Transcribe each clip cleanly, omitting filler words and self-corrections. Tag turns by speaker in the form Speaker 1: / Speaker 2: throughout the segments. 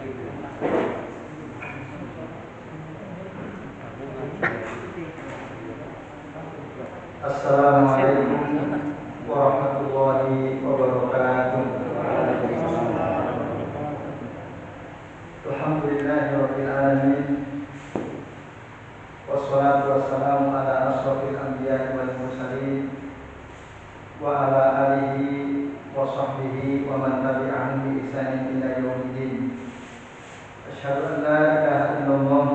Speaker 1: Assalamualaikum warahmatullahi wabarakatuh. Alhamdulillahirabbil alamin. Wassalatu wassalamu ala asyrofil anbiya'i wal mursalin wa ala alihi wa sahbihi wa man tabi'ahum bi ihsanin ila yaumiddin. Asyhadu an la ilaha illallah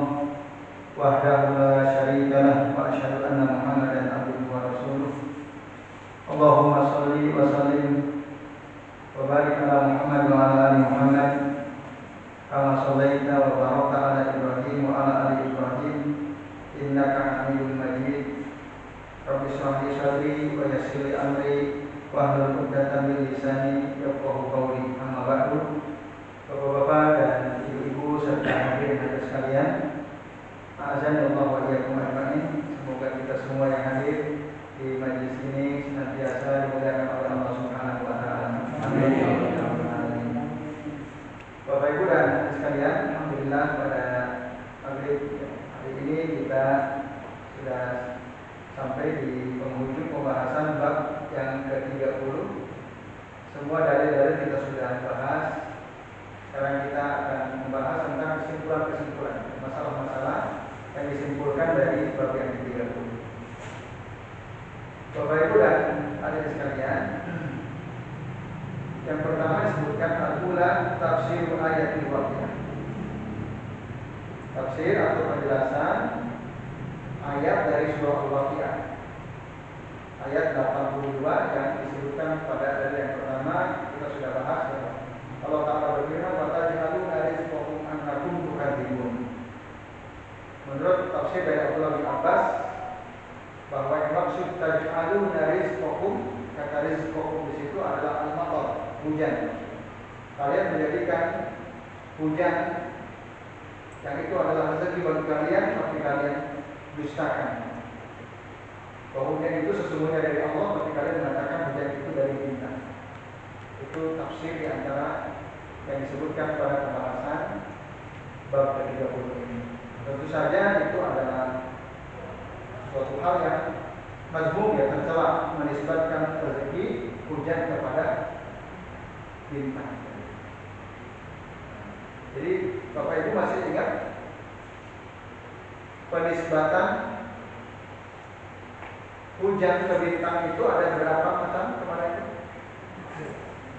Speaker 1: wahdahu la syarika lah wa asyhadu anna Muhammadan abduhu wa rasuluh. Allahumma shalli wa sallim wa barik ala Muhammad wa ala ali Muhammad kama shallaita wa barakta ala Ibrahim wa ala ali Ibrahim innaka Hamidum Majid. Rabbi shrah li sadri wa yassir li amri wa hlul 'uqdatam min lisani yafqahu qawli. Amma ba'du. Bapak-bapak dan ibu-ibu serta hadirin yang sekalian, a'azanallahu wa iyyakum ajma'in. Semoga kita semua yang hadir di majelis ini senantiasa dimuliakan oleh Allah Subhanahu wa taala. Amin. Bapak Ibu dan sekalian, alhamdulillah pada hari ini kita sudah sampai di penghujung pembahasan bab yang ke-30. Semua dalil-dalil kita sudah bahas. Sekarang kita akan membahas tentang kesimpulan-kesimpulan, masalah-masalah yang disimpulkan dari bab yang ke-30. Bapak Ibu dan hadirin sekalian, yang pertama disebutkan al-ula tafsir ayatil waqiah. Tafsir atau penjelasan ayat dari surah Al-Waqiah. Ayat 82 yang disebutkan pada dalil yang pertama kita sudah bahas. Allah Ta'ala berfirman, wa taj'aluna rizqakum annakum tukadzibun. Menurut tafsir dari Abdullah bin Abbas, bahwa yang maksud taj'aluna rizqakum, kata rizqakum di situ adalah al-matar, hujan. Kalian menjadikan hujan yang itu adalah rezeki bagi kalian, tapi kalian dustakan. Bahwa hujan itu sesungguhnya dari Allah, tapi kalian mengatakan hujan itu dari bintang. Itu tafsir di antara yang disebutkan pada pembahasan bab ke-30 ini. Tentu saja itu adalah suatu hal yang mazmum, ya, tercela, menisbatkan rezeki hujan kepada bintang. Jadi Bapak Ibu masih ingat penisbatan hujan ke bintang itu ada berapa macam kemarin itu?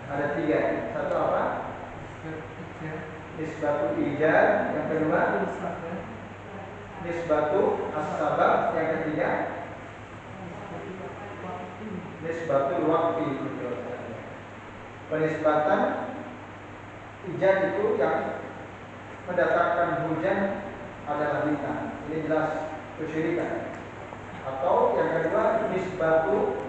Speaker 1: Ada 3. Satu apa? Nisbatul ijad. Yang kedua nisbatul as-sabab. Yang ketiga nisbatul waqti. Penisbatan ijad itu yang mendatangkan hujan adalah bintang. Ini jelas kesyirikan. Atau yang kedua nisbatul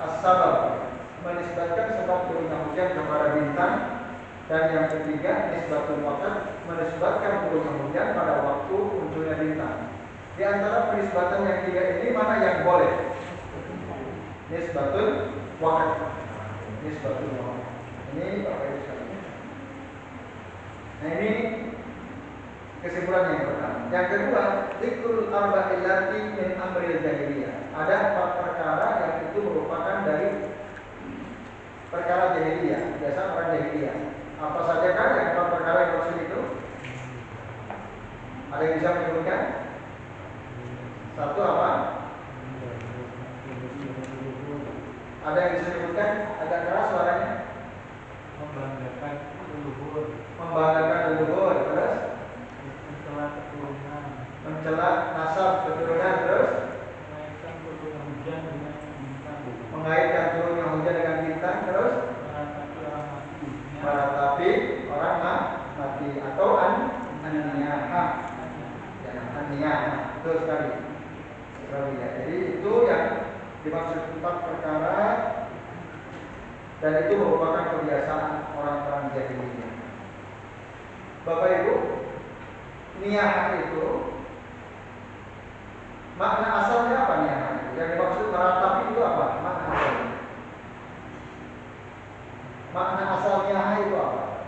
Speaker 1: as-sabab, menisbatkan sebab turunnya hujan kepada bintang. Dan yang ketiga nisbatul waqt, menisbatkan turunnya hujan pada waktu munculnya bintang. Di antara penisbatan yang 3 ini mana yang boleh? Nisbatul waqt. Nisbatul waqt. Ini Bapak Ibu sekalian. Nah, ini kesimpulan yang pertama. Yang kedua, dzikrul arba'il lati min amril jahiliyah. Ada 4 perkara yang itu merupakan dari perkara jahiliyah, biasa orang jahiliyah. Apa saja kan yang 4 perkara yang maksud itu? Ada yang bisa menyebutkan? Satu apa? Ada yang bisa menyebutkan? Agak keras suaranya.
Speaker 2: Membanggakan leluhur.
Speaker 1: Membanggakan leluhur, terus?
Speaker 2: Mencela keturunan.
Speaker 1: Mencela nasab keturunan, terus?
Speaker 2: Mengaitkan turunnya hujan dengan bintang.
Speaker 1: Mengaitkan turunnya hujan dengan bintang, terus? Meratapi orang mati atau an-niyahah. Ya, an-niyahah. Betul sekali. Ya. Jadi itu yang dimaksud 4 perkara, dan itu merupakan kebiasaan orang-orang jahiliyah. Bapak Ibu, niyahah itu makna asalnya apa? Niyahah itu yang dimaksud meratapi itu apa? Makna asalnya. Makna asalnya itu apa?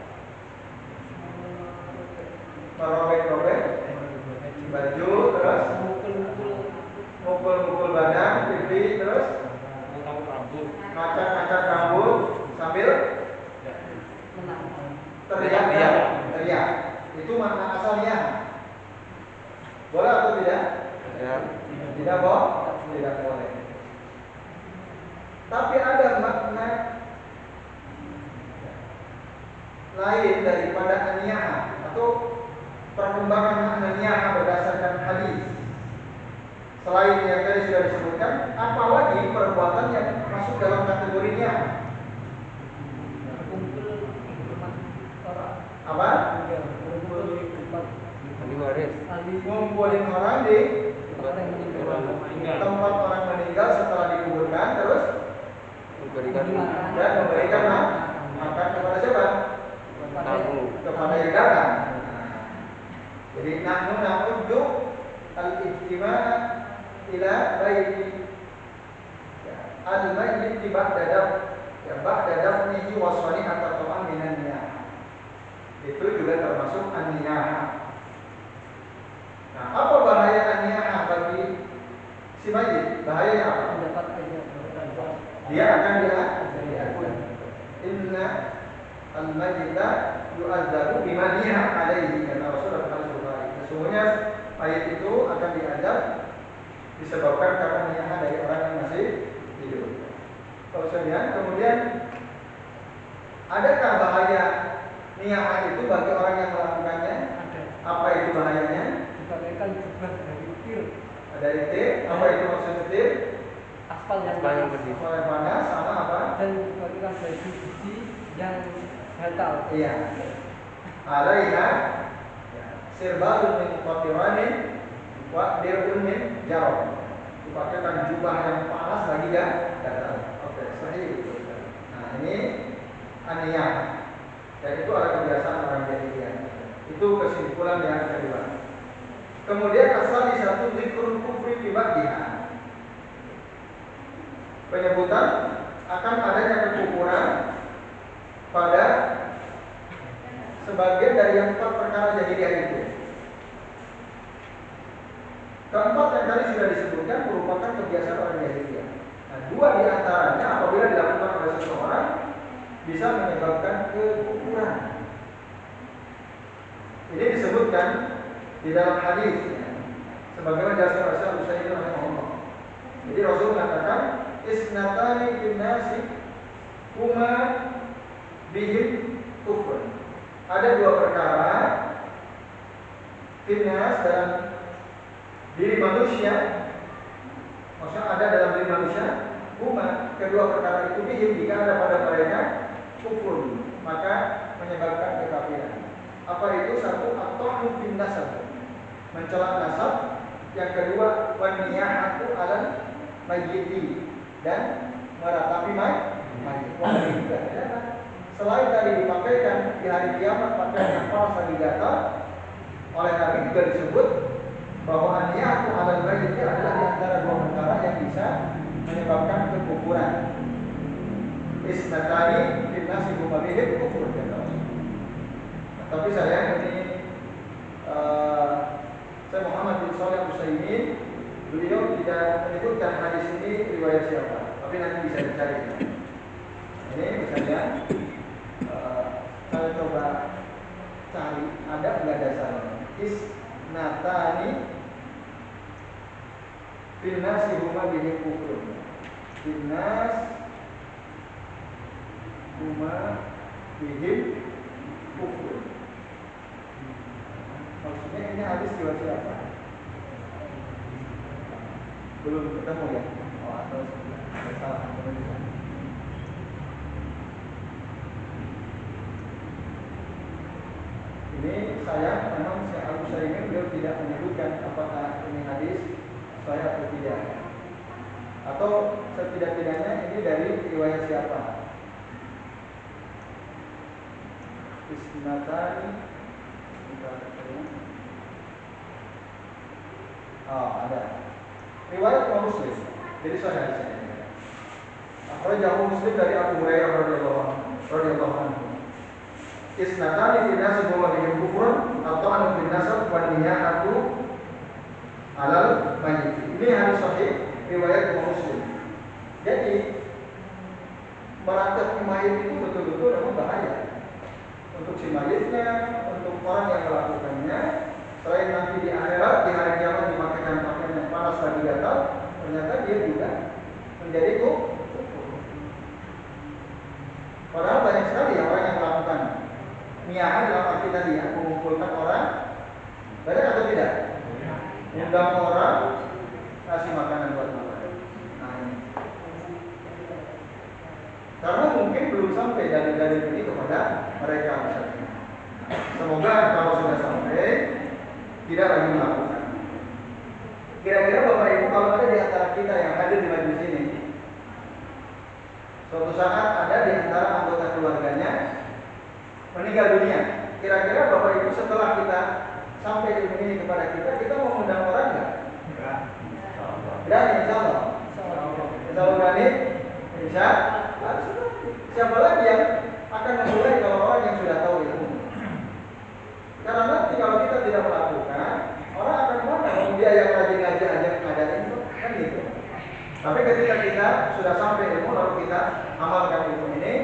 Speaker 1: teriak. Itu makna asalnya. Boleh atau tidak? Tidak boleh. Tapi ada makna lain daripada an-niyaha atau perkembangan makna niyaha berdasarkan hadis. Selain yang tadi sudah disebutkan, apalagi perbuatan yang masuk dalam kategorinya? Apa? Ngumpulin orang di tempat orang meninggal setelah dikuburkan, terus dan memberikan makan kepada siapa? Kepada yang datang. Jadi na'uddu al-ijtima' ila baiti al-mayyit ba'da dafnihi wa sani'at ta'am minan niyah. Itu juga termasuk an-niyah. Nah, apa bahaya an-niyah bagi si mayit? Bahayanya apa? Dia akan diadab. Inna al-mayyita yu'adzabu bima niha alaihi, kata Rasulullah SAW. Sesungguhnya mayit itu akan diadab disebabkan karena niyaha dari orang yang masih hidup. Kemudian adakah bahaya niyaha itu bagi orang yang melakukannya? Apa itu bahayanya? Dari tir. Apa itu maksudnya tir?
Speaker 2: Aspal yang panas
Speaker 1: sama apa?
Speaker 2: Dan diberikan baju besi yang gatal.
Speaker 1: Iya. Alaiha sirbalun min qatiranin wa dir'un min jarab. Dipakaikan jubah yang panas lagi gatal. Oke, sahih. Nah, ini an-niyah. Dan itu adalah kebiasaan orang jahiliyah. Itu kesimpulan yang kedua. Kemudian asal di satu zikrul kufri fi ba'diha. Penyebutan akan adanya kekufuran pada sebagian dari yang 4 perkara jahiliyah itu. Keempat yang tadi sudah disebutkan merupakan kebiasaan orang jahiliyah. Nah, 2 di antaranya apabila dilakukan oleh seseorang bisa menyebabkan kekufuran. Ini disebutkan di dalam hadis, sebagaimana dijelaskan oleh Syekh Utsaimin rahimahullah. Jadi Rasul mengatakan isnatani fin nasi huma bihim kufur. Ada 2 perkara finnas dalam diri manusia, maksudnya ada dalam diri manusia, huma, kedua perkara itu bihim, jika ada pada mereka kufur, maka menyebabkan kekafiran. Apa itu? Satu, at-ta'nu fin nasab, mencela nasab. Yang kedua, wan niyahatu 'alal mayyiti, dan meratapi mayit. Selain tadi dipakaikan di hari kiamat pakaian yang panas lagi gatal, oleh Nabi juga disebut bahwa an-niyahatu 'alal mayyiti adalah di antara 2 perkara yang bisa menyebabkan kekufuran. Isnatani fin nasi huma bihim kufur. Tapi sayang ini saya Muhammad bin Shalih Al-Utsaimin, beliau tidak menyebutkan hadis ini riwayat siapa, tapi nanti bisa dicari. Ini misalnya saya coba cari ada nggak dasarnya. Isnatani fil nasi huma bihim kufur. Fil nas huma bihim kufur. Maksudnya ini hadis riwayat siapa? Belum ketemu ya? Oh, atau salah. Ini saya memang Syekh Al-Utsaimin beliau tidak menyebutkan apakah ini hadis saya atau tidak. Atau setidak-tidaknya ini dari riwayat siapa? Isnatani. Oh, ada. Riwayat Muslim. Jadi saya di sini. Akhrajahu Muslim dari Abu Hurairah radhiyallahu anhu. Isnatani fi nasi huma bihim kufrun atau bin nasab wa niyahatu 'alal mayyit. Ini hadis sahih riwayat Muslim. Jadi meratap mayit itu betul-betul memang bahaya. niyaha dalam arti tadi ya, mengumpulkan orang, banyak atau tidak? Undang orang, kasih makanan buat makan. Nah ini. Karena mungkin belum sampai dalil-dalil ini kepada mereka misalnya. Semoga kalau sudah sampai tidak lagi melakukan. Kira-kira Bapak Ibu kalau ada di antara kita yang hadir di majelis ini, suatu saat ada di antara anggota keluarganya meninggal dunia, kira-kira Bapak Ibu setelah kita sampai ilmu ini kepada kita, kita mau mengundang orang nggak? Berani, insya Allah. Insya Allah berani. Insya Allah. Siapa lagi yang akan memulai kalau orang yang sudah tahu ilmu? Karena nanti kalau kita tidak melakukan, orang akan kemana? Dia yang rajin ngaji aja ngadain itu, kan gitu. Tapi ketika kita sudah sampai ilmu, lalu kita amalkan ilmu ini,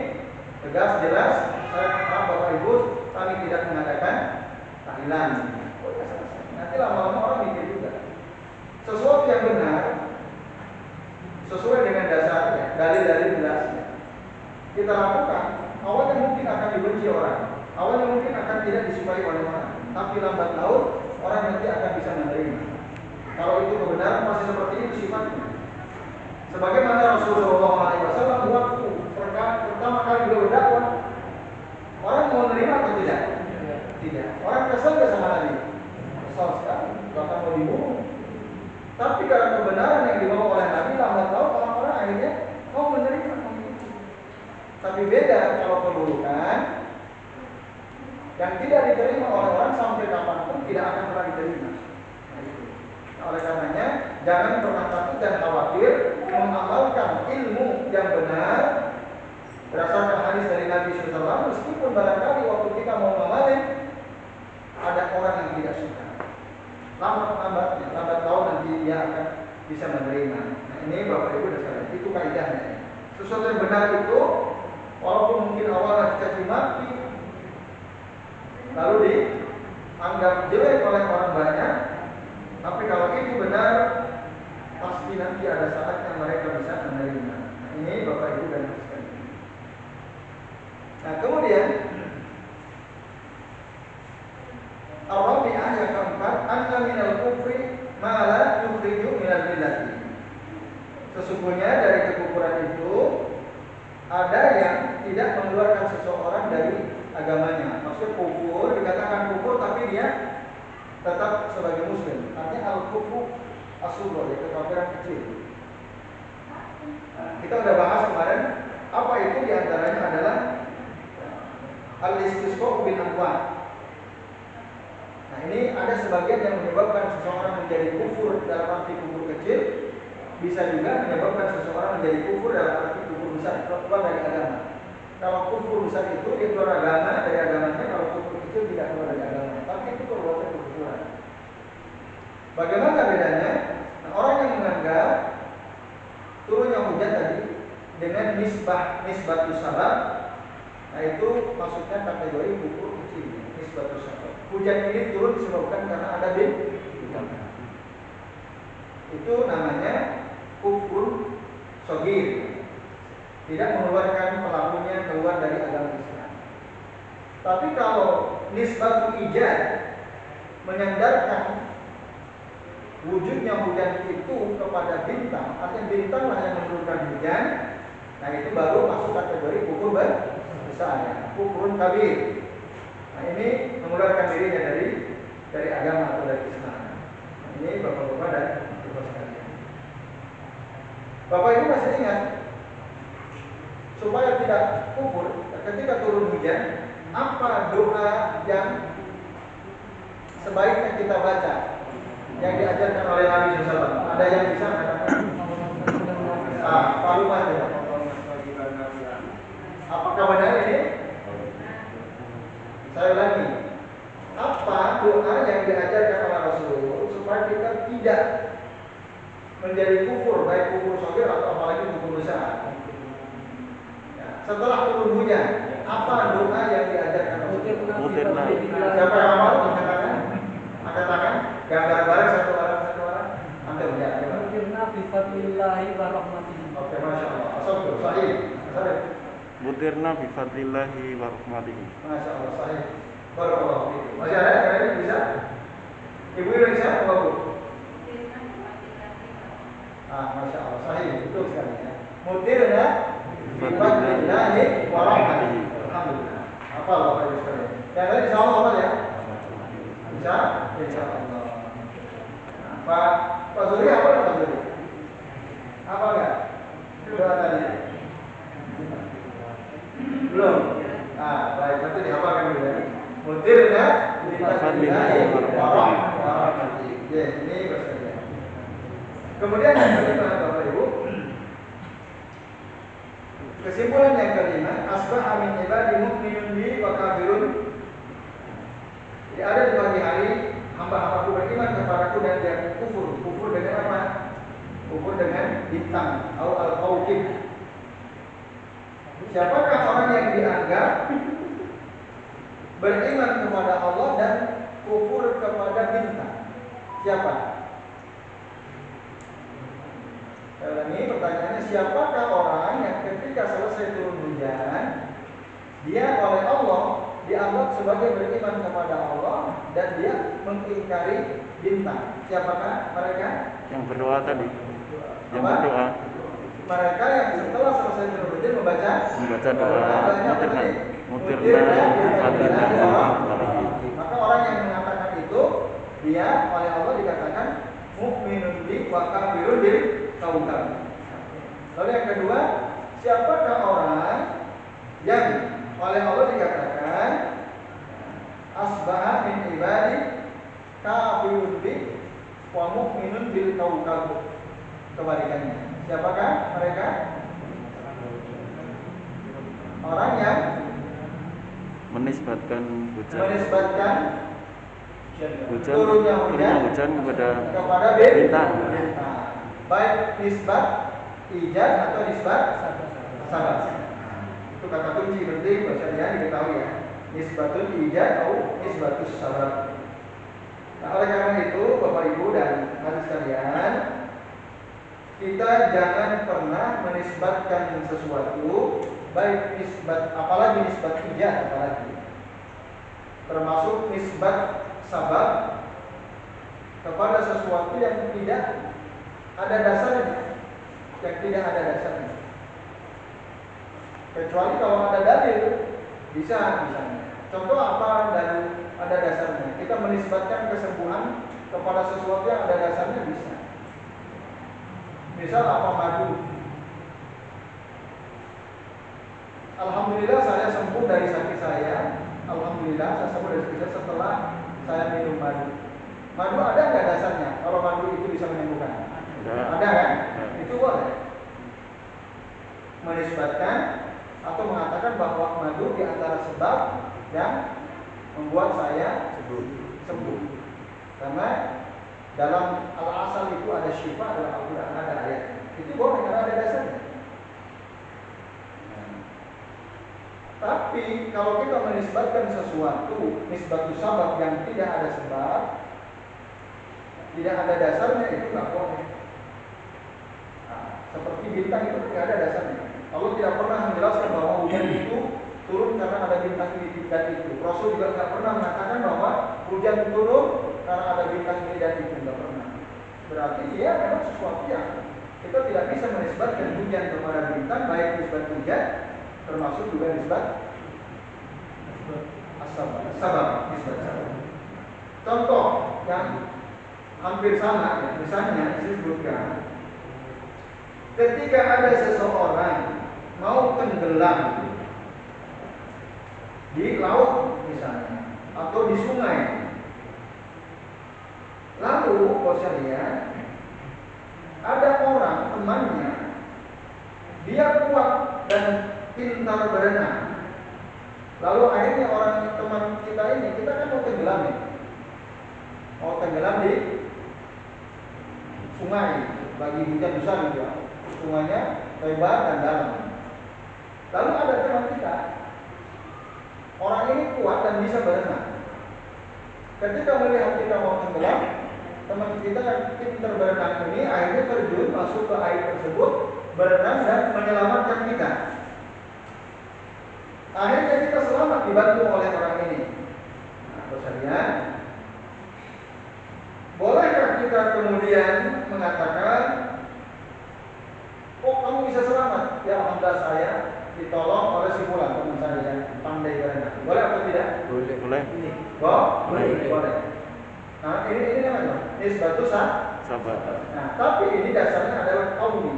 Speaker 1: tegas, jelas, saya maaf Bapak Ibu, kami tidak mengadakan tahlilan. Oh ya selesai. Nanti lama-lama orang mikir juga. Sesuatu yang benar, sesuai dengan dasarnya, dalil-dalil jelasnya, kita lakukan. Awalnya mungkin akan dibenci orang, awalnya mungkin akan tidak disukai oleh orang, tapi lambat laun orang nanti akan bisa menerima. Kalau itu kebenaran masih seperti itu sifatnya. Sebagaimana Rasulullah SAW waktu pertama kali beliau berdakwah, orang mau menerima atau tidak? Tidak. Orang kesal nggak sama Nabi? Kesal sekali, bahkan mau dibunuh. Tapi karena kebenaran yang dibawa oleh Nabi, lambat laun orang-orang akhirnya mau menerima. Tapi beda kalau keburukan yang tidak diterima oleh orang sampai kapanpun tidak akan pernah diterima. Nah, oleh karenanya jangan pernah takut dan khawatir mengamalkan ilmu yang benar berdasarkan hadis dari Nabi SAW. Meskipun barangkali waktu kita mau mengamalkan ada orang yang tidak suka, lambat laun nanti dia akan bisa menerima. Nah ini Bapak Ibu dan sekalian, itu kaidahnya. Sesuatu yang benar itu walaupun mungkin awalnya caci maki, lalu dianggap jelek oleh orang banyak, tapi kalau itu benar, pasti nanti ada saatnya mereka bisa menerima. Nah ini Bapak Ibu dan sekalian. Nah kemudian Ar-Rabi'ah yang keempat, anna minal kufri ma la yukhriju minal millati. Sesungguhnya dari kekufuran itu ada yang tidak mengeluarkan seseorang dari agamanya. Maksud kufur, dikatakan kufur tapi dia tetap sebagai muslim. Artinya al-kufru as-sughar, yaitu kekafiran kecil. Nah, kita sudah bahas kemarin apa itu diantaranya adalah al-istisqa bil amwat. Nah ini ada sebagian yang menyebabkan seseorang menjadi kufur dalam arti kufur kecil, bisa juga menyebabkan seseorang menjadi kufur dalam arti kufur besar, keluar dari agama. Kalau kufur besar itu dia keluar agama dari agamanya, kalau kufur kecil tidak keluar dari agama, tapi itu perbuatan kekufuran. Bagaimana bedanya? Nah, orang yang menganggap turunnya hujan tadi dengan nisbatus sabab, nah itu maksudnya kategori kufur kecil, nisbatus sabab. Hujan ini turun disebabkan karena ada bintang. Itu namanya kufur shogir, tidak mengeluarkan pelakunya keluar dari agama Islam. Tapi kalau nisbatul ijad, menyandarkan wujudnya hujan itu kepada bintang, artinya bintang lah yang menurunkan hujan, nah itu baru masuk kategori kufur besar, ya, kufurun kabir. Nah ini mengeluarkan dirinya dari agama atau dari Islam. Nah, ini bapak-bapak dan ibu sekalian. Bapak Ibu masih ingat supaya tidak kufur ketika turun hujan, apa doa yang sebaiknya kita baca yang diajarkan oleh Nabi SAW? Ada yang bisa katakan? Pak Umar ya. Apakah benar ini? Saya ulangi, apa doa yang diajarkan oleh Rasulullah supaya kita tidak menjadi kufur, baik kufur shogir atau apalagi kufur besar? Ya, setelah turun hujan, apa doa yang diajarkan Rasulullah? Siapa yang mau mengatakan? Angkat tangan, gambar bareng satu orang. Anda melihat.
Speaker 2: Mungkin Nabi Fadlillahi wa rahmatihi.
Speaker 1: Oke, masya Allah. Asal sahih.
Speaker 3: Mutirna bi fadlillahi wa rahmatihi.
Speaker 1: Masya Allah, sahih. Barakallahu fiikum. Masih ada yang lain bisa? Ibu Indonesia apa Bu? Masya Allah, sahih, betul sekali ya. Mutirna bi fadlillahi wa rahmatihi. Alhamdulillah. Apa Bapak Ibu sekalian? Yang tadi insya Allah apa ya? Bisa? Insya Allah. Pak Zuri apa Pak Zuri? Apa enggak? Doa tadi. Belum. Baik, nanti dihafalkan dulu ya. Mutirna bi fadlillahi wa rahmatihi. Ya, ini bahasa. Kemudian yang kelima Bapak Ibu, kesimpulan yang kelima, asbaha min ibadi mu'minun bi wa kafirun. Ada di pagi hari hamba-hambaku beriman kepadaku dan dia kufur. Kufur dengan apa? Kufur dengan bintang atau al-kawkib. Siapakah orang yang dianggap beriman kepada Allah dan kufur kepada bintang? Siapa? Ini pertanyaannya, siapakah orang yang ketika selesai turun hujan, dia oleh Allah dianggap sebagai beriman kepada Allah dan dia mengingkari bintang? Siapakah mereka?
Speaker 3: Yang berdoa tadi. Yang berdoa.
Speaker 1: Mereka yang setelah selesai turun hujan membaca
Speaker 3: doa mutirna fadlillahi.
Speaker 1: Maka orang yang mengatakan itu, dia oleh Allah dikatakan mukminun bi wa kafirun bil kaukab. Lalu yang kedua, siapakah orang yang oleh Allah dikatakan asbaha min ibadi kafirun bi wa mukminun bil kaukab? Kebalikannya. Siapakah mereka? Orang yang
Speaker 3: menisbatkan hujan
Speaker 1: turunnya hujan kepada bintang. Baik nisbat ijaz atau nisbat sabab. Itu kata kunci penting bahasanya diketahui ya. Nisbatun ijaz atau nisbatus sabab. Nah, oleh karena itu Bapak Ibu dan hadirin sekalian, kita jangan pernah menisbatkan sesuatu, baik nisbat, apalagi nisbat ijaz, apalagi termasuk nisbat sabab kepada sesuatu yang tidak ada dasarnya, kecuali kalau ada dalil bisa misalnya. Contoh apa dan ada dasarnya? Kita menisbatkan kesembuhan kepada sesuatu yang ada dasarnya bisa. Misal apa madu. Alhamdulillah saya sembuh dari sakit saya. Alhamdulillah saya sembuh dari sakit saya setelah saya minum madu. Madu ada nggak dasarnya? Kalau madu itu bisa menyembuhkan? Ada kan? Itu boleh. Menisbatkan atau mengatakan bahwa madu di antara sebab yang membuat saya sembuh. Karena dalam al-asal itu ada syifa, dalam Al-Quran ada ayat. Itu boleh karena ada dasarnya. Tapi kalau kita menisbatkan sesuatu, nisbatus sabab yang tidak ada sebab, tidak ada dasarnya, itu nggak boleh. Seperti bintang itu tidak ada dasarnya. Allah tidak pernah menjelaskan bahwa hujan itu turun karena ada bintang ini dan itu. Rasul juga nggak pernah mengatakan bahwa hujan turun karena ada bintang ini dan itu, nggak pernah. Berarti dia memang sesuatu yang kita tidak bisa menisbatkan hujan kepada bintang, baik nisbat hujan termasuk juga nisbat sabab, nisbat sabab. Contoh yang hampir sama, ya, misalnya disebutkan ketika ada seseorang mau tenggelam di laut misalnya atau di sungai, lalu posisinya ada orang temannya, dia kuat dan pintar berenang, lalu akhirnya orang teman kita ini, kita kan mau tenggelam nih, mau tenggelam di sungai, lagi hujan besar gitu ya, sungainya lebar dan dalam. Lalu ada teman kita, orang ini kuat dan bisa berenang. Ketika melihat kita mau tenggelam, teman kita yang pintar berenang ini akhirnya terjun masuk ke air tersebut, berenang dan menyelamatkan kita. Akhirnya kita selamat dibantu oleh orang ini. Nah, sekalian, bolehkah kita kemudian mengatakan, oh kamu bisa selamat? Ya alhamdulillah saya ditolong oleh si fulan teman saya yang pandai berenang. Boleh atau tidak?
Speaker 3: Boleh.
Speaker 1: Boleh. Nah ini namanya nisbatu
Speaker 3: Sabar.
Speaker 1: Nah tapi ini dasarnya adalah qauli.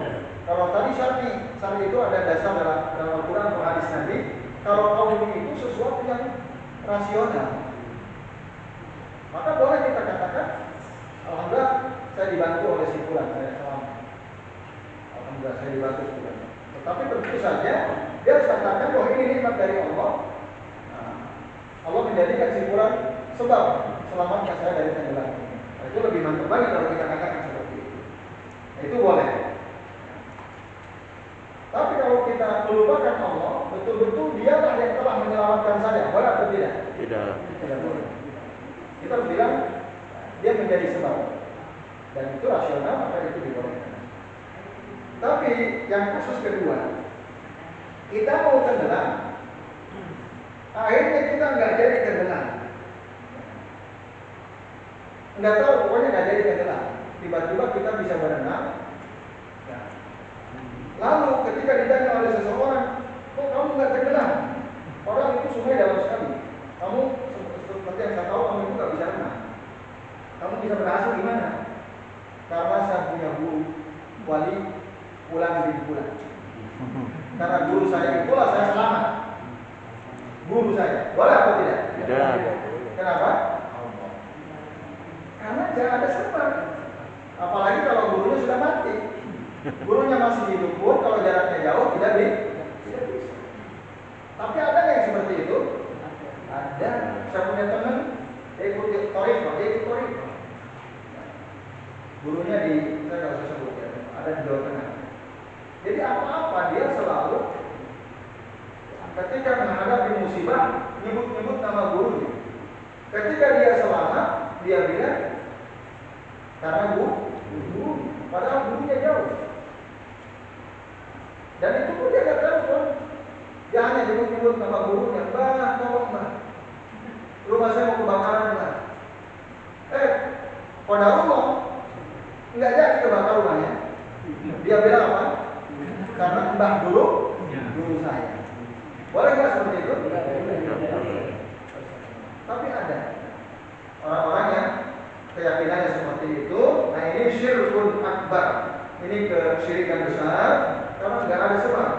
Speaker 1: Kalau tadi syar'i itu ada dasar dalam Al-Quran atau hadis Nabi. Kalau qauli itu sesuatu yang rasional, maka boleh kita katakan, alhamdulillah saya dibantu oleh si fulan, saya selamat. Alhamdulillah saya dibantu si fulan. Tetapi tentu saja dia harus katakan bahwa ini nikmat dari Allah. Nah, Allah menjadikan si fulan sebab selamatnya saya dari tenggelam. Nah, itu lebih mantap lagi kalau kita katakan seperti itu. Nah, itu boleh. Tapi kalau kita melupakan Allah, betul-betul dialah yang telah menyelamatkan saya, boleh atau tidak? Tidak boleh. Kita harus bilang dia menjadi sebab, dan itu rasional, maka itu dibolehkan. Tapi yang kasus kedua, kita mau tenggelam, akhirnya kita nggak jadi tenggelam. Nggak tahu, pokoknya nggak jadi tenggelam. Tiba-tiba kita bisa berenang. Lalu ketika ditanya oleh seseorang, kok kamu nggak tenggelam? Padahal itu sungai dalam sekali. Kamu seperti yang saya tahu, kamu itu nggak bisa renang. Kamu bisa berhasil gimana? Karena saya punya guru wali pulang bin pulang. Karena guru saya itulah saya selamat. Guru saya, boleh atau tidak?
Speaker 3: Tidak.
Speaker 1: Kenapa? Karena jangan ada sebab. Apalagi kalau gurunya sudah mati. Gurunya masih hidup pun kalau jaraknya jauh tidak bisa. Tapi ada yang seperti itu? Ada. Saya punya teman, dia ikut Toriko. Gurunya saya nggak usah sebut ya, ada di Jawa Tengah. Jadi apa-apa dia selalu ketika menghadapi musibah nyebut nama gurunya. Ketika dia selamat, dia bilang karena guru, padahal gurunya jauh. Dan itu pun dia nggak telepon, dia hanya nyebut nama gurunya, Mbah, tolong Mbah, rumah saya mau kebakaran Mbah. Qadarullah, nggak jadi kebakar rumahnya. Dia bilang apa? Karena Mbah guru saya. Boleh nggak seperti itu? Tapi ada orang-orang yang keyakinannya seperti itu. Nah ini syirkun akbar, ini kesyirikan besar karena nggak ada sebab.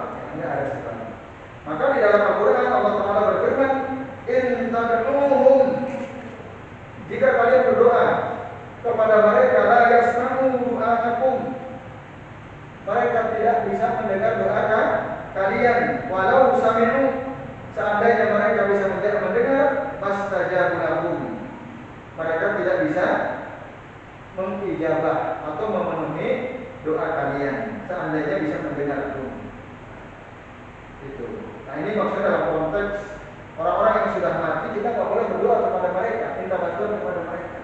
Speaker 1: Maka di dalam Al-Quran Allah Taala berfirman, In tad'uhum, jika kalian berdoa kepada mereka, la yasma'u du'aakum, mereka tidak bisa mendengar doa kalian. Walau sami'u, seandainya mereka bisa mendengar, mastajabu lahum, mereka tidak bisa mengijabah atau memenuhi doa kalian seandainya bisa mendengar pun. Itu. Nah ini maksudnya dalam konteks orang-orang yang sudah mati, kita nggak boleh berdoa kepada mereka, minta bantuan kepada mereka,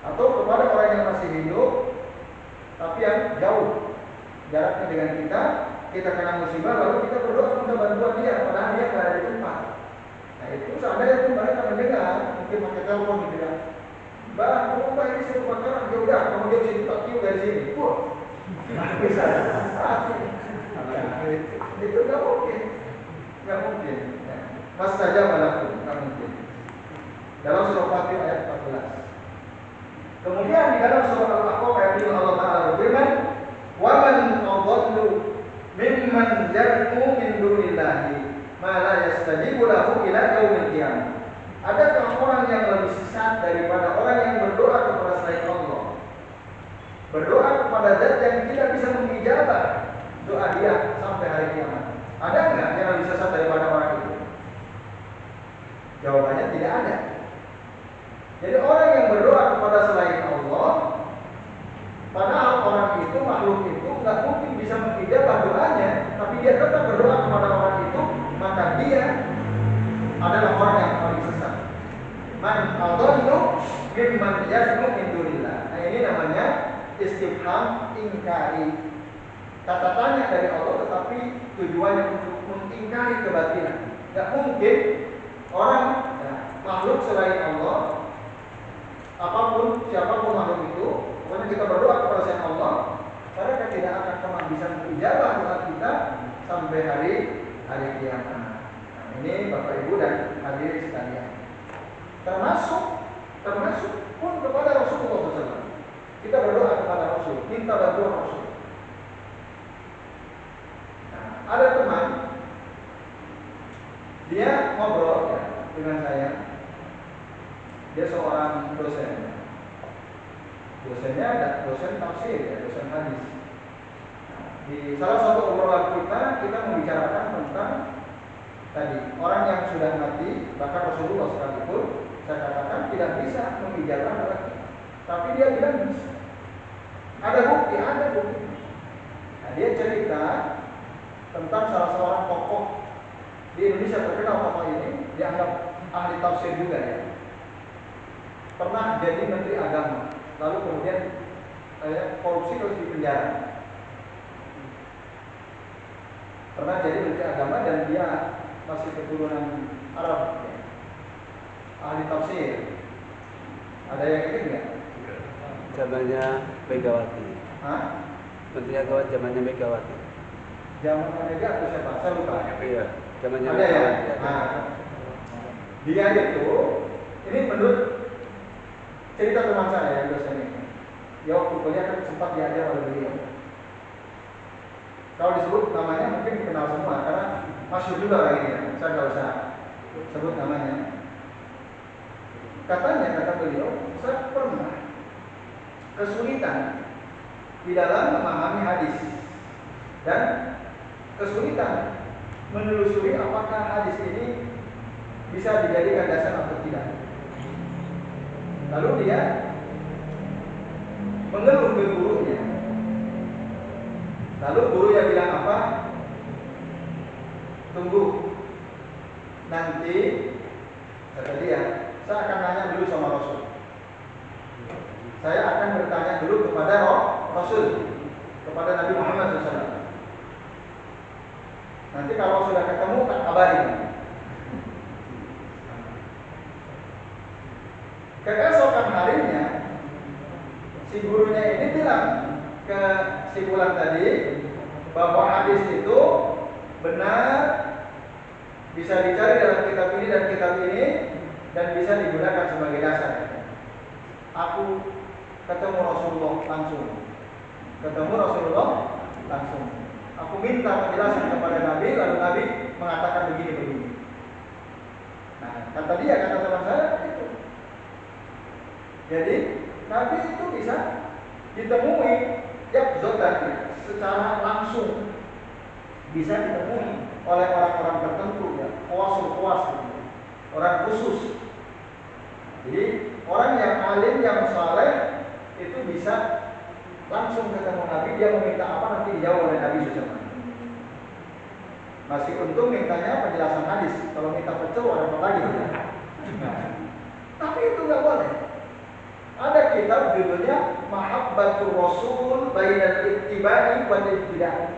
Speaker 1: atau kepada orang yang masih hidup tapi yang jauh jaraknya dengan kita kena musibah lalu kita berdoa minta bantuan dia, padahal dia nggak ada di tempat. Nah itu seandainya pun mereka mendengar, mungkin pakai telepon gitu ya, Mbak, kenapa ini saya kebakaran? Ya udah, kamu dia situ tak kiu dari sini. Wah, bisa. Itu nggak mungkin. Mas saja malaku, nggak mungkin. Dalam surah Fatir ayat 14. Kemudian di dalam surah Al-Aqaf ayat 5 Allah Taala berfirman, "Wa man adallu mimman yad'u min dunillahi ma la yastajibu lahu ila yaumil qiyamah." Adakah orang yang lebih sesat daripada orang yang berdoa kepada selain Allah? Berdoa kepada zat yang tidak bisa mengijabah doa dia sampai hari kiamat. Ada enggak yang lebih sesat daripada orang itu? Jawabannya tidak ada. Jadi orang yang berdoa kepada selain Allah, padahal orang itu, makhluk itu nggak mungkin bisa mengijabah doanya, tapi dia tetap berdoa kepada orang itu, maka dia adalah orang yang paling sesat. Man adallu mimman yad'u min dunillah. Nah ini namanya istifham ingkari. Kata tanya dari Allah tetapi tujuannya untuk mengingkari kebatilan. Nggak mungkin orang makhluk selain Allah, apapun siapapun makhluk itu, pokoknya kita berdoa kepada selain Allah, mereka tidak akan pernah bisa menijabah doa kita sampai hari kiamat. Nah, ini Bapak Ibu dan hadirin sekalian. Termasuk pun kepada Rasulullah SAW. Kita berdoa kepada Rasul, minta bantuan Rasul. Nah, ada teman, dia ngobrol ya, dengan saya. Dia seorang dosen. Dosennya ada dosen tafsir ya, dosen hadis. Di salah satu obrolan kita membicarakan tentang tadi orang yang sudah mati, bahkan Rasulullah sekalipun saya katakan tidak bisa mengijabah doa kita. Tapi dia bilang bisa. Ada bukti. Nah, dia cerita tentang salah seorang tokoh di Indonesia terkenal. Tokoh ini dianggap ahli tafsir juga ya. Pernah jadi menteri agama, lalu kemudian korupsi terus dipenjara. Pernah jadi menteri agama dan dia masih keturunan Arab ya. Ahli tafsir. Ada yang ingat nggak?
Speaker 4: Zamannya Megawati.
Speaker 1: Hah?
Speaker 4: Menteri Agama zamannya Megawati.
Speaker 1: Zaman Mega atau siapa? Saya lupa.
Speaker 4: Iya, zamannya
Speaker 1: Ada ya?
Speaker 4: Megawati.
Speaker 1: Nah, dia itu, ini menurut cerita teman saya yang dosen ini. Dia waktu kuliah kan sempat diajar oleh beliau. Kalau disebut namanya mungkin dikenal semua karena masyhur juga orang ini ya. Saya nggak usah sebut namanya. Kata beliau, saya pernah kesulitan di dalam memahami hadis dan kesulitan menelusuri apakah hadis ini bisa dijadikan dasar atau tidak. Lalu dia mengeluh ke gurunya. Lalu gurunya bilang apa? Tunggu, nanti kata dia, saya akan nanya dulu sama Rasul. Saya akan bertanya dulu kepada Rasul, kepada Nabi Muhammad SAW. Nanti kalau sudah ketemu tak kabarin. Keesokan harinya, si gurunya ini bilang ke si bulan tadi bahwa hadis itu benar, bisa dicari dalam kitab ini dan kitab ini, dan bisa digunakan sebagai dasar. Aku ketemu Rasulullah langsung. Aku minta penjelasan kepada Nabi, lalu Nabi mengatakan begini. Nah, kata teman saya itu. Jadi Nabi itu bisa ditemui zotan secara langsung, bisa ditemui oleh orang-orang tertentu ya, kuas, orang khusus. Jadi orang yang alim, yang saleh itu bisa langsung ketemu Nabi, dia meminta apa nanti dijawab oleh Nabi SAW. Masih untung mintanya penjelasan hadis. Kalau minta pecel ada apa lagi? Tapi itu nggak boleh. Ada kitab judulnya Mahabbatur Rasul Bainal Ittiba'i wal Ibtidah.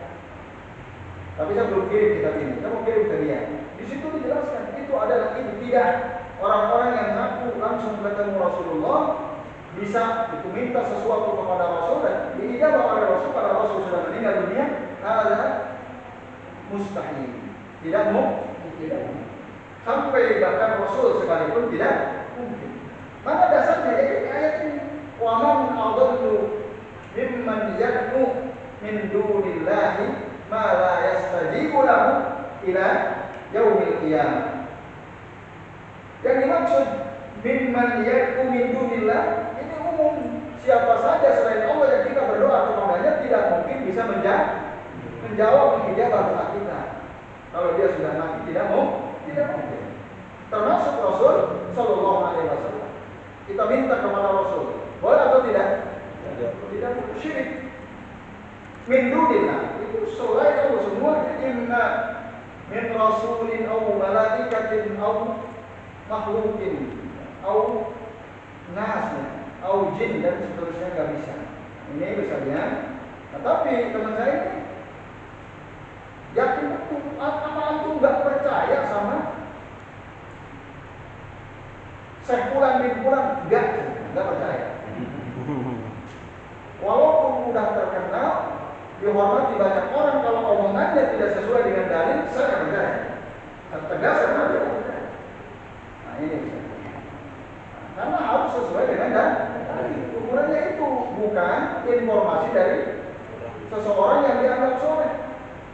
Speaker 1: Tapi saya belum kirim kitab ini. Saya mau kirim ke dia. Di situ dijelaskan itu adalah ibtidah. Orang-orang yang ngaku langsung ketemu Rasulullah bisa itu minta sesuatu kepada Rasul dan diijabah oleh Rasul pada Rasul sudah meninggal dunia. Ada mustahil. Tidak mungkin. Sampai bahkan Rasul sekalipun tidak mungkin. Mana dasarnya? Yaitu ayat ini. Wa man adallu mimman yad'u min dunillahi ma la yastajibu lahu ila yaumil qiyamah. Yang dimaksud mimman yad'u min dunillah ini umum. Siapa saja selain Allah yang kita berdoa kepadanya tidak mungkin bisa menjawab mengijabah doa kita. Kalau dia sudah mati tidak mungkin. Termasuk Rasul sallallahu alaihi wasallam. Kita minta kepada Rasul, boleh atau tidak? Tidak syirik. Min dunillah itu selain Allah semuanya. Inna min rasulin aw malaikatin aw makhlukin aw nasnya aw jin dan seterusnya nggak bisa. Ini misalnya. Tetapi teman saya ini yakin betul apa antum nggak percaya sama Syekh Fulan bin Fulan, enggak percaya. Walaupun udah terkenal, dihormati banyak orang, kalau omongannya tidak sesuai dengan dalil, saya nggak percaya. Tegas karena dia nggak percaya. Nah ini karena harus sesuai dengan dalil. Ukurannya itu bukan informasi dari seseorang yang dianggap soleh.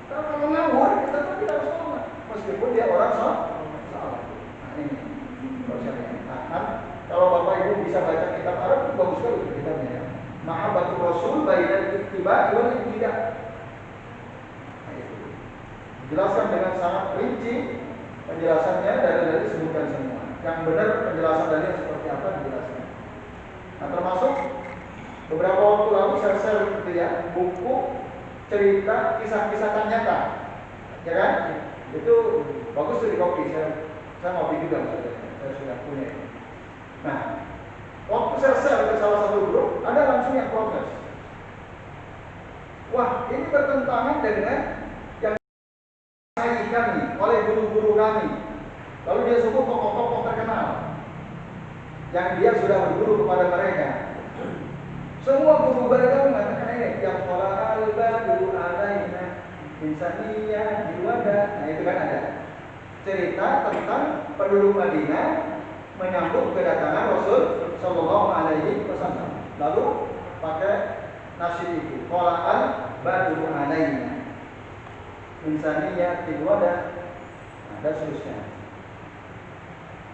Speaker 1: Kalau ngawur, tetap kita harus tolong, meskipun dia orang salah. Nah ini kalau Bapak Ibu bisa baca kitab Arab, itu bagus sekali kitabnya ya. Mahabbatul Rasul bainal ittiba' wal iqtida'. Dijelaskan dengan sangat rinci penjelasannya dari disebutkan semua. Yang benar penjelasan dari seperti apa dijelaskan. Nah, termasuk beberapa waktu lalu saya share gitu ya, buku cerita kisah-kisah nyata. Ya kan? Itu bagus tuh di kopi. Saya ngopi juga maksudnya. Saya sudah punya. Nah, waktu saya share ke salah satu grup, ada langsung yang protes. Wah, ini bertentangan dengan yang kami oleh guru-guru kami. Lalu dia sebut tokoh-tokoh terkenal yang dia sudah berguru kepada mereka. Semua guru mereka mengatakan ini, yang qala al-badu alaina insaniyah diwada. Nah, itu kan ada cerita tentang penduduk Madinah menyambut kedatangan Rasul Sallallahu Alaihi Wasallam. Lalu pakai nasyid itu, qala al-badu alaina insaniyah diwada, dan seterusnya.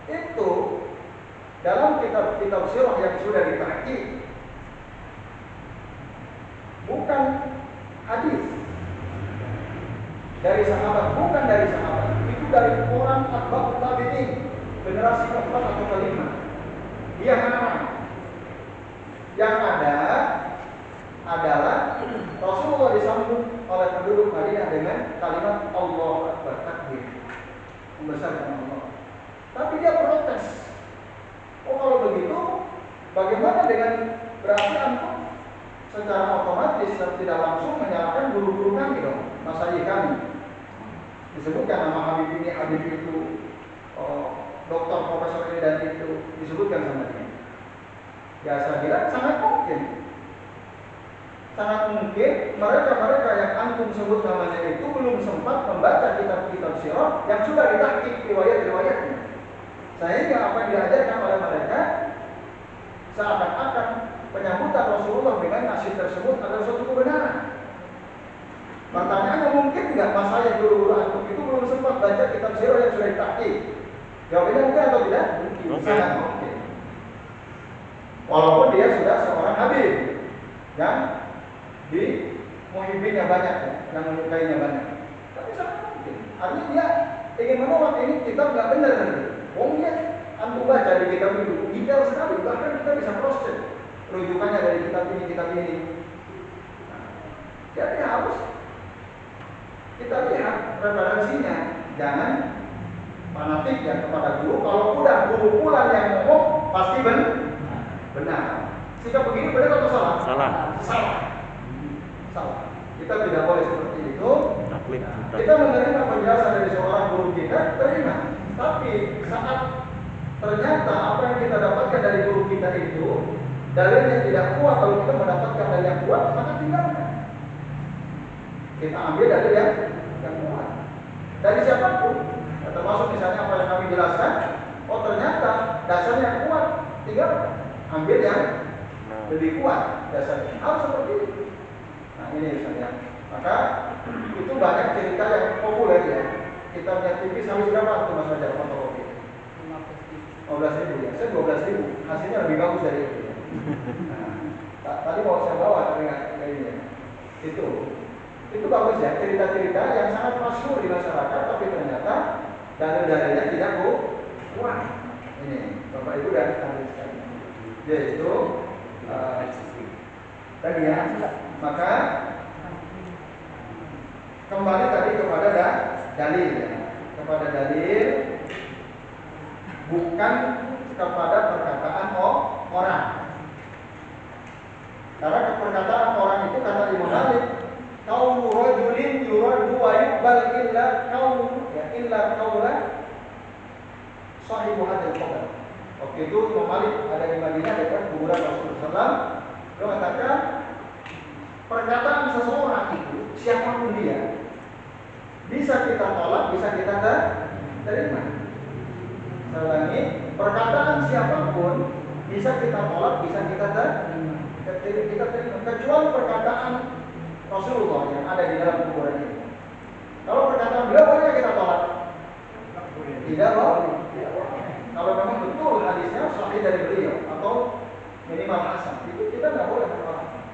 Speaker 1: Itu dalam kitab-kitab sirah yang sudah ditahqiq, bukan hadis dari sahabat, bukan dari sahabat, itu dari orang atba'ut tabi'in, generasi keempat atau kelima. Dia ngarang. Yang ada adalah Rasulullah disambut oleh penduduk Madinah dengan kalimat Allahu Akbar, takbir, membesarkan Allah. Tapi dia protes. Oh, kalau begitu, bagaimana dengan berarti antum secara otomatis tidak langsung menyalahkan guru-guru kami dong, masyayikh kami. Disebutkan nama Habib ini, Habib itu, dokter, profesor ini dan itu disebutkan sama dia. Ya saya bilang sangat mungkin mereka yang antum sebut namanya itu belum sempat membaca kitab-kitab sirah yang sudah ditahqiq riwayat-riwayatnya. Sehingga apa yang diajarkan oleh mereka seakan-akan penyambutan Rasulullah dengan nasyid tersebut adalah suatu kebenaran. Pertanyaannya, mungkin nggak masanya guru-guru antum itu belum sempat baca kitab sirah yang sudah ditahqiq? Jawabannya mungkin atau tidak? Mungkin. Sangat mungkin. Walaupun dia sudah seorang habib yang di muhibbinnya banyak, yang menyukainya banyak, tapi sangat mungkin. Artinya dia ingin menolak ini kitab nggak benar. Dia antum baca di kitab itu detail sekali, bahkan kita bisa proses rujukannya dari kitab ini. Nah, jadi harus kita lihat referensinya, jangan fanatik ya kepada guru. Kalau udah guru pulang yang ngomong pasti benar. Sikap begini benar atau salah? Salah. Kita tidak boleh seperti itu. Kita menerima penjelasan dari seorang guru kita, terima. Tapi saat ternyata apa yang kita dapatkan dari guru kita itu dalilnya tidak kuat, kalau kita mendapatkan dalil yang kuat, maka tinggalkan. Kita ambil dalil yang kuat dari siapapun. Termasuk misalnya apa yang kami jelaskan, oh ternyata dasarnya yang kuat, tinggalkan. Ambil yang lebih kuat dasarnya. Harus seperti itu. Nah ini misalnya. Maka itu banyak cerita yang populer ya. Kita punya tipis habis berapa tuh Mas Fajar fotokopi? 15.000 ya. Saya 12.000. Hasilnya lebih bagus dari itu ya. Nah, tadi mau saya bawa tapi nggak kayaknya. Itu bagus ya, cerita-cerita yang sangat masyhur di masyarakat, tapi ternyata dalil-dalilnya tidak kuat. Ini Bapak Ibu dan ahli sekalian. Yaitu tadi ya. Maka kembali tadi kepada dalil ya. Kepada dalil, bukan kepada perkataan orang. Karena perkataan orang itu kata Imam Malik, qaulu rajulin yuradu wa yuqbal illa qaula sahibu hadzal qaul. Wa Waktu itu Imam Malik ada di Madinah dekat kuburan Rasulullah SAW. Beliau mengatakan perkataan seseorang itu siapapun dia bisa kita tolak, bisa kita terima. Saya ulangi, perkataan siapapun bisa kita tolak, bisa kita terima. Kecuali perkataan Rasulullah yang ada di dalam kuburan ini. Kalau perkataan beliau boleh kita tolak? Tidak boleh. Kalau memang betul hadisnya sahih dari beliau atau minimal hasan, itu kita nggak boleh menolak.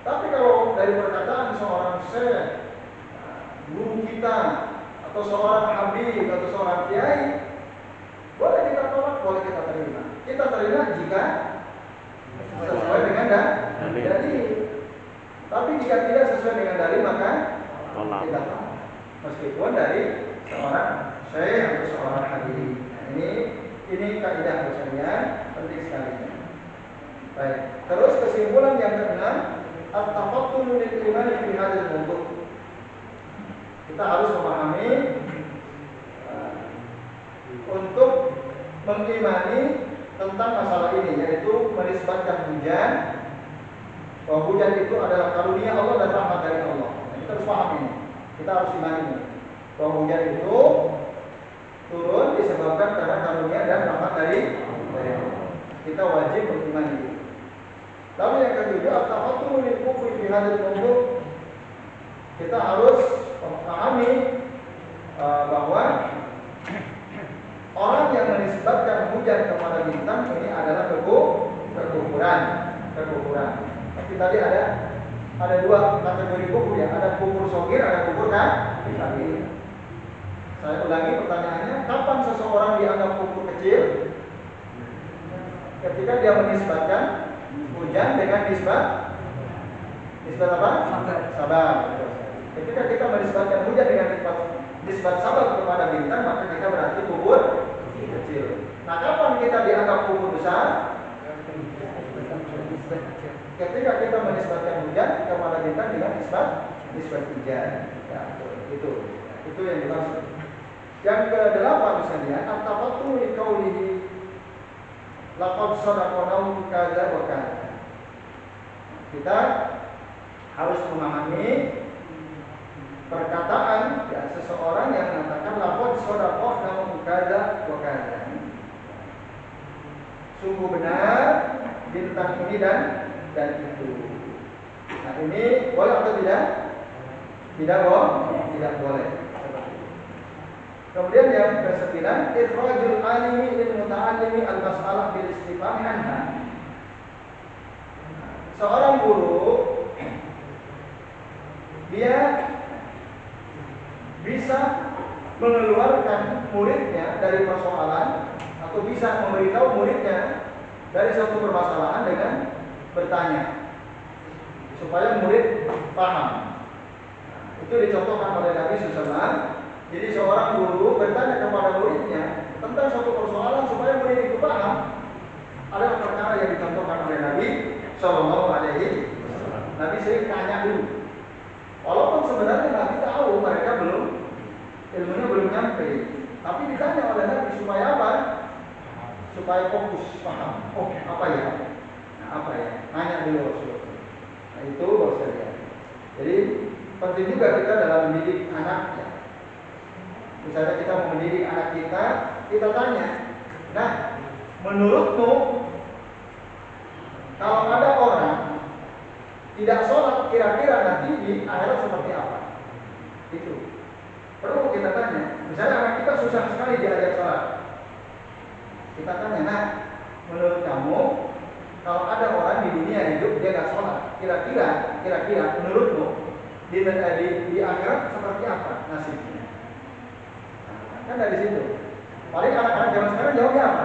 Speaker 1: Tapi kalau dari perkataan seorang syekh, guru kita, atau seorang habib atau seorang kiai, boleh kita tolak, boleh kita terima. Kita terima jika sesuai dengan dalil. Tapi jika tidak sesuai dengan dalil maka kita tolak. Meskipun dari seorang syekh atau seorang habib. Nah, ini kaidah sekalian, penting sekali. Baik. Terus kesimpulan yang keenam, at-tafattulu lil iman fi hadzal mawdu'. Kita harus memahami untuk mengimani tentang masalah ini, yaitu menisbatkan hujan, bahwa hujan itu adalah karunia Allah dan rahmat dari Allah. Kita harus paham ini. Kita harus imani bahwa hujan itu turun disebabkan karena karunia dan rahmat dari Allah. Kita wajib mengimani. Lalu yang ketujuh, at-tafattulu lil kufri fi hadzal mawdu'. Kita harus memahami bahwa orang yang menisbatkan hujan kepada bintang ini adalah kekufuran. Tapi tadi ada dua kategori kufur ya, ada kufur shogir, ada kufur kabir. Saya ulangi pertanyaannya, kapan seseorang dianggap kufur kecil? Ketika dia menisbatkan hujan dengan nisbat apa? Sabar. Ketika kita menisbatkan hujan dengan nisbat sabar kepada bintang, maka kita berarti kufur kecil. Nah, kapan kita dianggap kufur besar? Ketika kita menisbatkan hujan kepada bintang dengan nisbat hujan. Ya, itu yang dimaksud. Yang ke-8 misalnya, at-tafattulu li qaulihi laqad sadaqana kadza wa kadza. Kita harus memahami perkataan ya, seseorang yang mengatakan laqad sadaqana kadza wa kadza. Sungguh benar bintang ini dan itu. Nah, ini boleh atau tidak? Tidak boleh. Kemudian yang ke-9, ikhrajul alimi lil muta'allimi al-mas'alah bil istifham anha. Seorang guru dia bisa mengeluarkan muridnya dari persoalan atau bisa memberitahu muridnya dari satu permasalahan dengan bertanya supaya murid paham. Itu dicontohkan oleh Nabi SAW. Jadi seorang guru bertanya kepada muridnya tentang suatu persoalan supaya murid itu paham. Adalah perkara yang dicontohkan oleh Nabi Sallallahu Alaihi Wasallam. Nabi sering tanya dulu. Walaupun sebenarnya Nabi tahu mereka ilmunya belum nyampe, tapi ditanya oleh Nabi supaya apa? Supaya fokus paham. Oh, apa ya? Nanya dulu Rasulullah. Nah, itu bahasa. Jadi penting juga kita dalam mendidik anak ya. Misalnya kita mau mendidik anak kita tanya, nah, menurutmu kalau ada orang tidak sholat, kira-kira nanti di akhirat seperti apa? Itu perlu kita tanya. Misalnya anak kita susah sekali diajak sholat, kita tanya, nah, menurut kamu kalau ada orang di dunia hidup dia nggak sholat, kira-kira menurutmu di akhirat seperti apa nasibnya? Kan dari situ. Paling anak-anak zaman sekarang jawabnya apa?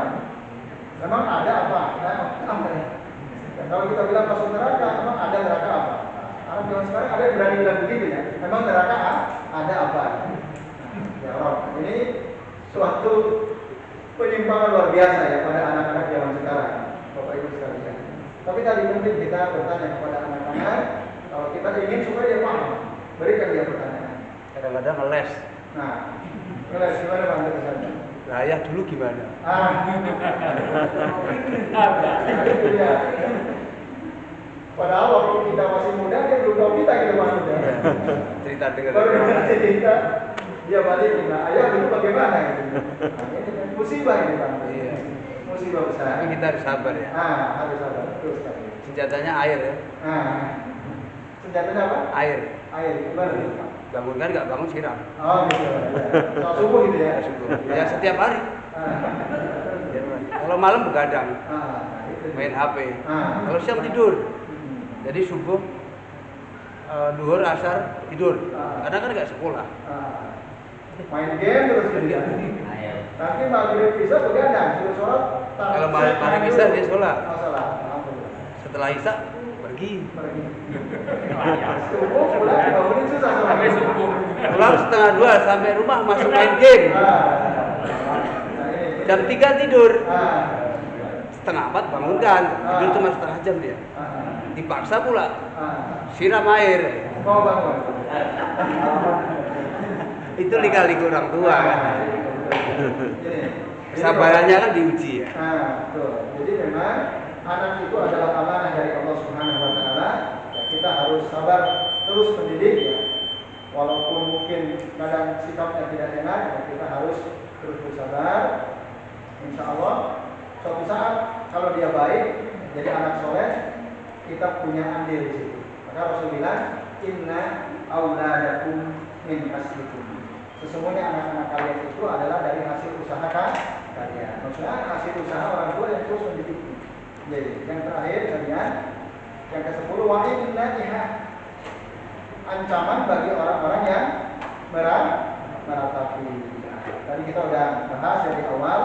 Speaker 1: Memang ada apa? Dan kalau kita bilang masuk neraka, memang ada neraka apa? Anak zaman sekarang ada yang berani bilang begitu ya. Memang neraka ada apa? Ya Rob, ini suatu penyimpangan luar biasa ya pada anak-anak zaman sekarang, Bapak Ibu sekalian. Tapi tadi penting kita bertanya kepada anak-anak, kalau kita ingin supaya dia paham, berikan dia pertanyaan.
Speaker 4: Kadang-kadang ngeles.
Speaker 1: Nah, ngeles gimana Bang?
Speaker 4: Nah, ayah dulu gimana?
Speaker 1: Itu dia. Padahal waktu kita masih muda, dia belum tahu kita maksudnya.
Speaker 4: Cerita dengar.
Speaker 1: Baru dengar cerita, dia balik kita, ayah dulu bagaimana gitu. Nah, ini kan musibah ini Bang.
Speaker 4: Iya.
Speaker 1: Musibah besar.
Speaker 4: Tapi kita harus sabar ya.
Speaker 1: Harus sabar. Terus sekali.
Speaker 4: Senjatanya air ya.
Speaker 1: Senjatanya apa?
Speaker 4: Air.
Speaker 1: Air. Gimana nih?
Speaker 4: Bangunkan nggak bangun siram.
Speaker 1: Oh gitu. Ya. Soal subuh gitu ya.
Speaker 4: Ya setiap hari. Kalau malam begadang, main HP. Kalau siang tidur. Jadi subuh, duhur, asar tidur. Karena kan nggak sekolah.
Speaker 1: Main game terus gitu ya. Nanti maghrib bisa begadang, suruh sholat.
Speaker 4: Kalau maghrib bisa dia sholat.
Speaker 1: Sholat.
Speaker 4: Setelah isya pergi.
Speaker 1: Subuh pulang bangunin susah sampai subuh.
Speaker 4: Pulang setengah 2 sampai rumah masuk main game. Jam 3 tidur. Setengah 4 bangunkan. Tidur cuma setengah jam dia. Dipaksa pula. Siram air.
Speaker 1: Mau bangun.
Speaker 4: Itu lika-liku orang tua kan. Kesabarannya kan diuji ya.
Speaker 1: Betul. Jadi memang anak itu adalah amanah dari Allah Subhanahu wa taala. Ya, kita harus sabar terus mendidik ya. Walaupun mungkin kadang sikapnya tidak enak, ya, kita harus terus bersabar. Insya Allah suatu saat kalau dia baik jadi anak soleh, kita punya andil di situ. Maka Rasul bilang, inna auladakum min kasbikum. Sesungguhnya anak-anak kalian itu adalah dari hasil usaha kalian. Maksudnya hasil usaha orang tua yang terus mendidik. Jadi yang terakhir kalian, yang ke-10 wa inna iha, ancaman bagi orang-orang yang meratapi. Tadi kita udah bahas dari awal,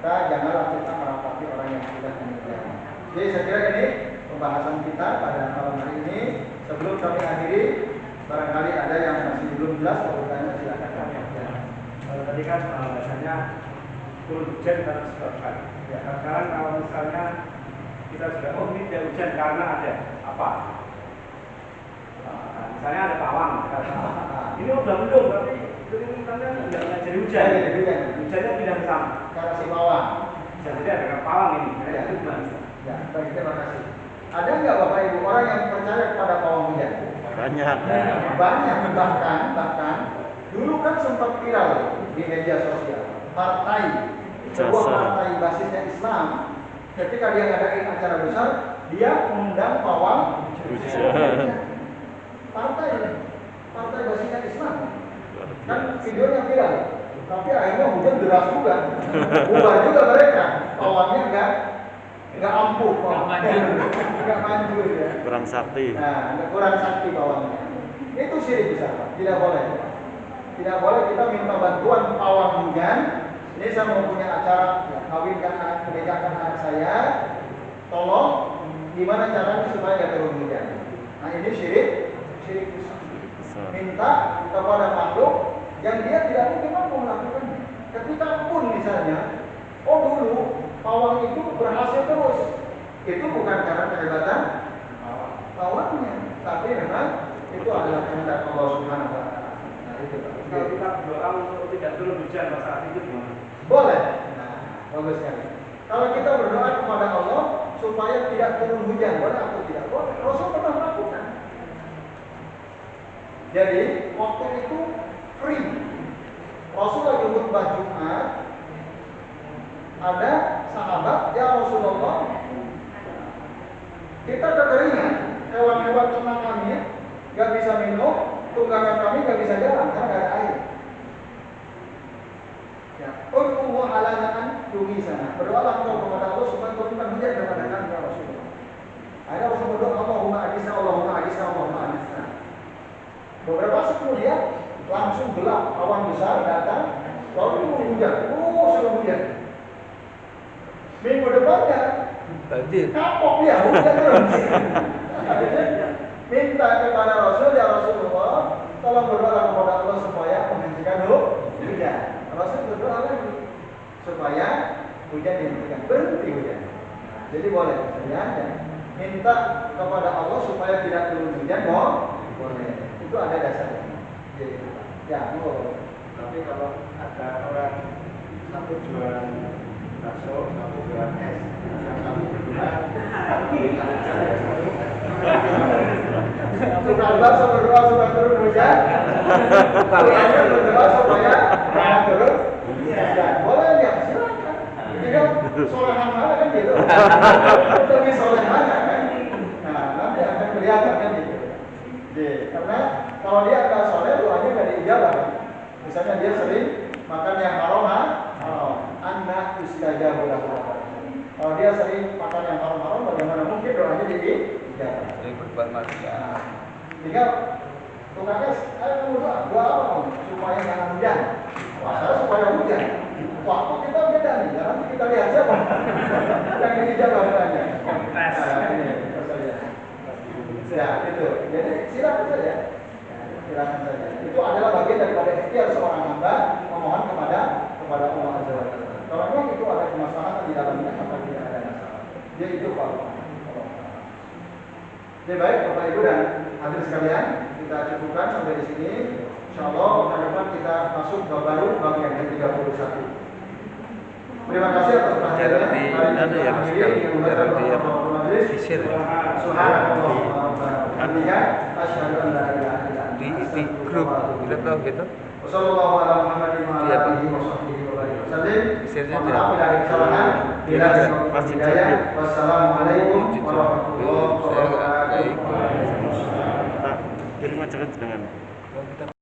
Speaker 1: maka janganlah kita meratapi orang yang sudah meninggal. Jadi saya kira ini pembahasan kita pada malam hari ini. Sebelum kami akhiri, barangkali ada yang masih belum jelas, kalau bertanya silakan.
Speaker 5: Kalau tadi kan bahasanya turun hujan karena disebabkan. Ya, sekarang kalau misalnya kita sudah ini tidak hujan karena ada apa? Misalnya ada pawang. Ini udah mendung tapi keringitannya nggak jadi hujan. Hujannya pindah ke sana.
Speaker 1: Karena si pawang.
Speaker 5: Jadi ada pawang ini. Itu gimana?
Speaker 1: Ya, baik, terima kasih. Ada nggak Bapak Ibu orang yang percaya kepada pawang hujan?
Speaker 3: Banyak.
Speaker 1: Banyak, bahkan dulu kan sempat viral di media sosial. Sebuah partai basisnya Islam, ketika dia ngadain acara besar, dia mengundang pawang hujan. Partai basisnya Islam. Kan videonya viral. Tapi akhirnya hujan deras juga. Bubar juga mereka. Pawangnya enggak ampuh, enggak manjur ya.
Speaker 3: Kurang sakti.
Speaker 1: Nah, kurang sakti pawangnya. Itu syirik besar, Pak. Tidak boleh. Tidak boleh kita minta bantuan pawang hujan. Ini saya mau punya acara kawinkan anak, menikahkan anak saya. Tolong gimana caranya supaya enggak turun hujan. Nah, ini syirik besar. Minta kepada makhluk yang dia tidak mungkin mampu melakukannya. Ketika pun misalnya, dulu pawang itu berhasil terus, itu bukan karena kehebatan pawangnya, tapi memang itu adalah kehendak Allah Subhanahu wa taala. Nah, itu
Speaker 5: kalau kita berdoa untuk tidak turun hujan pada saat itu gimana?
Speaker 1: boleh. Nah, bagus sekali. Kalau kita berdoa kepada Allah supaya tidak turun hujan, boleh atau tidak boleh? Rasul pernah melakukan. Jadi waktu itu free. Rasul lagi khutbah Jumat, ada sahabat, ya Rasulullah, kita kekeringan, hewan-hewan ternak kami nggak bisa minum, tunggangan kami nggak bisa jalan karena nggak ada air. Ya, Allah alanaan dungi sana. Berdoalah engkau kepada Allah supaya turunkan hujan kepada kami ya Rasulullah. Ada Rasul berdoa, Allahumma adisna, Allahumma adisna, Allahumma adisna. Beberapa saat kemudian langsung gelap, awan besar datang, lalu hujan, sudah hujan. Minggu depannya kapok dia, hujan terus. Minta kepada Rasul, ya Rasulullah, tolong berdoa kepada Allah supaya menghentikan hujan. Rasul berdoa lagi supaya hujan dihentikan, berhenti hujan. Jadi boleh, ya. Minta kepada Allah supaya tidak turun hujan, boleh. Itu ada dasarnya. Jadi, ya, boleh.
Speaker 5: Tapi kalau ada orang satu jualan bakso, satu jualan es, yang
Speaker 1: berdoa supaya turun hujan. Doanya berdoa supaya turun hujan. Boleh ya, silakan. Tidak solehan mana kan gitu. Lebih soleh mana kan. Nah, nanti akan kelihatan kan gitu. Karena kalau dia nggak soleh, doanya nggak diijabah. Misalnya dia sering makan yang haram, anak istajabu lahu. Kalau dia sering makan yang haram-haram, bagaimana mungkin doanya diijabah?
Speaker 4: Jadi berbuat maksiat.
Speaker 1: Tinggal tukangnya, ayo doa apa? Supaya jangan hujan. Masalah supaya hujan. Waktu kita beda nih, nanti kita lihat siapa yang diijabah doanya. Nah, ini masalahnya. Ya, itu. Jadi silakan saja. Silakan saja. Itu adalah bagian daripada ikhtiar seorang hamba memohon kepada Allah Azza wa Jalla. Kalau memang itu ada kemaslahatan di dalamnya, maka tidak ada masalah. Dia itu kalau. Jadi baik Bapak Ibu dan hadirin sekalian, kita cukupkan sampai di sini. Insyaallah pekan depan kita masuk bab baru, bab yang ke-31. Terima kasih atas perhatiannya.
Speaker 4: Di mana ya Mas? Jarang di sisir ya. Di grup kita tahu gitu.
Speaker 1: Wassallallahu ala Muhammadin wa ala alihi wa sahbihi wa sallam.
Speaker 4: Sisirnya
Speaker 1: Maaf dari kesalahan. Bila
Speaker 3: Masjid
Speaker 1: hidayah. Wassalamualaikum warahmatullahi
Speaker 4: Saya
Speaker 1: wabarakatuh.
Speaker 3: Nah, kirim aja kan dengan
Speaker 4: kita